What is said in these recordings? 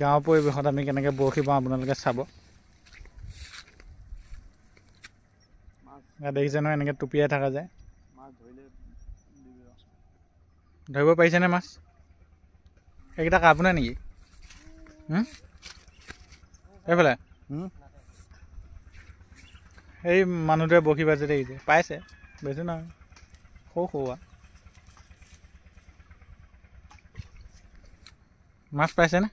গাঁৱৰ পৰিৱেশত আমি কেনেকৈ বৰশী বাওঁ আপোনালোকে চাব। দেখিছে নহয় এনেকৈ টুপিয়াই থকা যায়। ধৰিব পাৰিছেনে মাছ? এইকেইটা আপোনাৰ নেকি? এইফালে এই মানুহটোৱে বৰশী বাজি দেখিছে, পাইছে বেছি নহয়, সৰু সৰু মাছ পাইছেনে?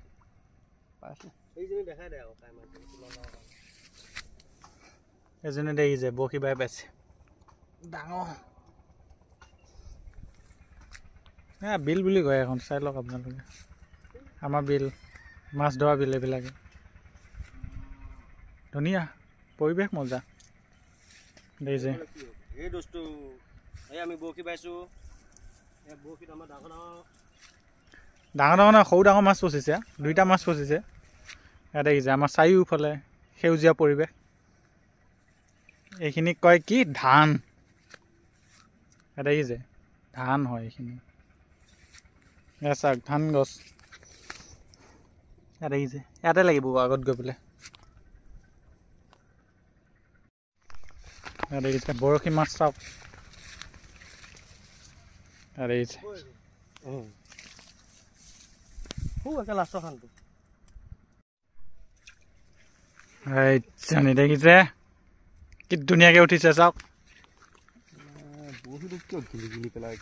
এজনে দেখিছে বৰশী বাই পাইছে ডাঙৰ। বিল বুলি কয় এখন, চাই লওক আপোনালোকে। আমাৰ বিল, মাছ ধৰা বিল এইবিলাকে। ধুনীয়া পৰিৱেশ, মজা দেখিছে। এই দোস্তু এই আমি বৰশী বাইছোঁ, বৰশীত আমাৰ ডাঙৰ নহয়, সৰু ডাঙৰ মাছ ফচিছে। 2টা মাছ ফচিছে ইয়াত দেখিছে। আমাৰ চাৰিওফালে সেউজীয়া পৰিৱেশ। এইখিনিক কয় কি ধান। ইয়াত দেখিছে ধান হয় এইখিনি। এয়া চাওক ধান গছ ইয়াত দেখিছে। ইয়াতে লাগিব আগত গৈ পেলাই। ইয়াত দেখিছে বৰশী মাছ চাওক। ইয়াত দেখিছে জানি দেখিছে কি ধুনীয়াকে উঠিছে চাওক। বৰশীটো কিয় গিলি পেলাই